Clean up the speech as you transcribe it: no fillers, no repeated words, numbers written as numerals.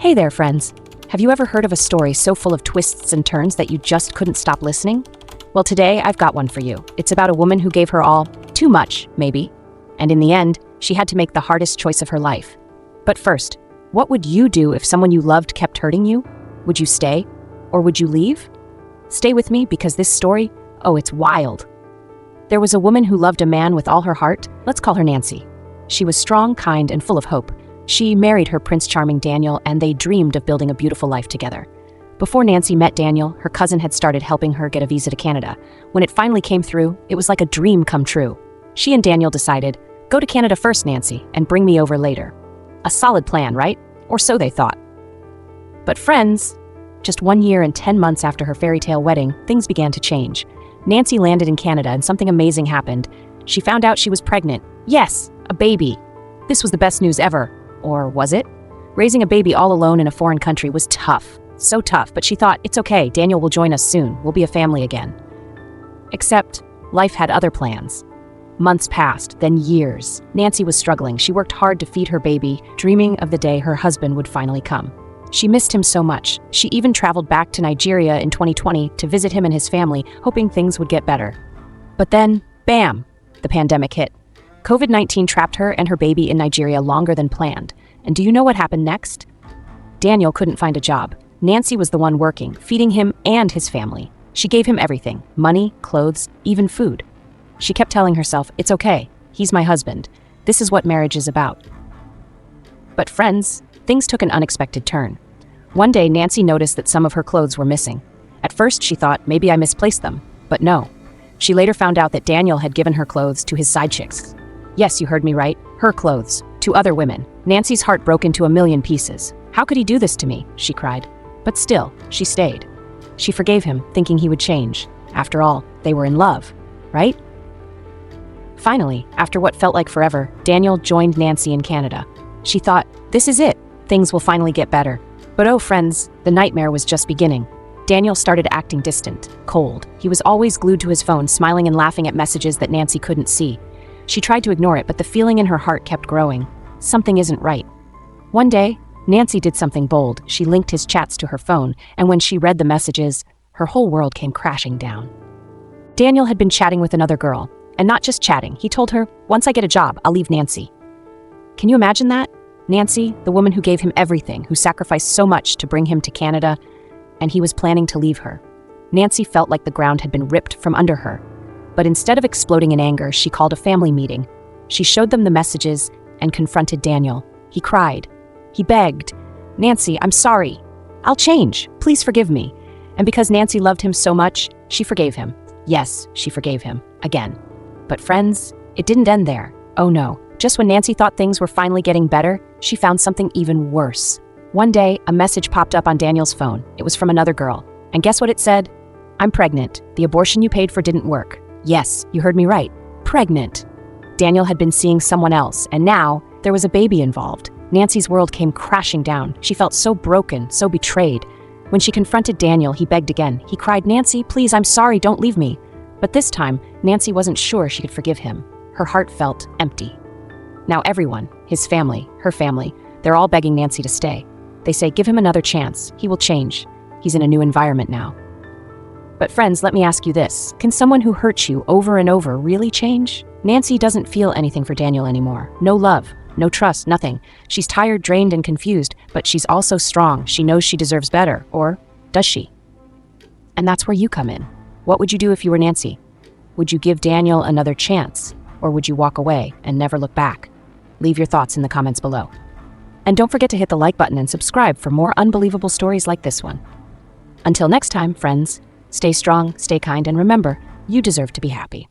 Hey there, friends. Have you ever heard of a story so full of twists and turns that you just couldn't stop listening? Well, today I've got one for you. It's about a woman who gave her all, too much, maybe. And in the end, she had to make the hardest choice of her life. But first, what would you do if someone you loved kept hurting you? Would you stay? Or would you leave? Stay with me because this story, it's wild. There was a woman who loved a man with all her heart. Let's call her Nancy. She was strong, kind, and full of hope. She married her Prince Charming Daniel, and they dreamed of building a beautiful life together. Before Nancy met Daniel, her cousin had started helping her get a visa to Canada. When it finally came through, it was like a dream come true. She and Daniel decided, go to Canada first, Nancy, and bring me over later. A solid plan, right? Or so they thought. But friends, just 1 year and 10 months after her fairy tale wedding, things began to change. Nancy landed in Canada and something amazing happened. She found out she was pregnant. Yes, a baby. This was the best news ever. Or was it? Raising a baby all alone in a foreign country was tough. So tough, but she thought, it's okay, Daniel will join us soon. We'll be a family again. Except, life had other plans. Months passed, then years. Nancy was struggling. She worked hard to feed her baby, dreaming of the day her husband would finally come. She missed him so much. She even traveled back to Nigeria in 2020 to visit him and his family, hoping things would get better. But then, bam, the pandemic hit. COVID-19 trapped her and her baby in Nigeria longer than planned. And do you know what happened next? Daniel couldn't find a job. Nancy was the one working, feeding him and his family. She gave him everything, money, clothes, even food. She kept telling herself, it's okay, he's my husband. This is what marriage is about. But friends, things took an unexpected turn. One day, Nancy noticed that some of her clothes were missing. At first, she thought, maybe I misplaced them. But no. She later found out that Daniel had given her clothes to his side chicks. Yes, you heard me right. Her clothes. To other women. Nancy's heart broke into a million pieces. How could he do this to me? She cried. But still, she stayed. She forgave him, thinking he would change. After all, they were in love, right? Finally, after what felt like forever, Daniel joined Nancy in Canada. She thought, this is it. Things will finally get better. But oh, friends, the nightmare was just beginning. Daniel started acting distant, cold. He was always glued to his phone, smiling and laughing at messages that Nancy couldn't see. She tried to ignore it, but the feeling in her heart kept growing. Something isn't right. One day, Nancy did something bold. She linked his chats to her phone, and when she read the messages, her whole world came crashing down. Daniel had been chatting with another girl, and not just chatting. He told her, once I get a job, I'll leave Nancy. Can you imagine that? Nancy, the woman who gave him everything, who sacrificed so much to bring him to Canada, and he was planning to leave her. Nancy felt like the ground had been ripped from under her. But instead of exploding in anger, she called a family meeting. She showed them the messages and confronted Daniel. He cried. He begged, Nancy, I'm sorry. I'll change. Please forgive me. And because Nancy loved him so much, she forgave him. Yes, she forgave him. Again. But friends, it didn't end there. Oh no. Just when Nancy thought things were finally getting better, she found something even worse. One day, a message popped up on Daniel's phone. It was from another girl. And guess what it said? I'm pregnant. The abortion you paid for didn't work. Yes, you heard me right. Pregnant. Daniel had been seeing someone else, and now there was a baby involved. Nancy's world came crashing down. She felt so broken, so betrayed. When she confronted Daniel, he begged again. He cried, Nancy, please, I'm sorry, don't leave me. But this time, Nancy wasn't sure she could forgive him. Her heart felt empty. Now everyone, his family, her family, they're all begging Nancy to stay. They say, give him another chance. He will change. He's in a new environment now. But friends, let me ask you this. Can someone who hurts you over and over really change? Nancy doesn't feel anything for Daniel anymore. No love, no trust, nothing. She's tired, drained, and confused, but she's also strong. She knows she deserves better, or does she? And that's where you come in. What would you do if you were Nancy? Would you give Daniel another chance, or would you walk away and never look back? Leave your thoughts in the comments below. And don't forget to hit the like button and subscribe for more unbelievable stories like this one. Until next time, friends, stay strong, stay kind, and remember, you deserve to be happy.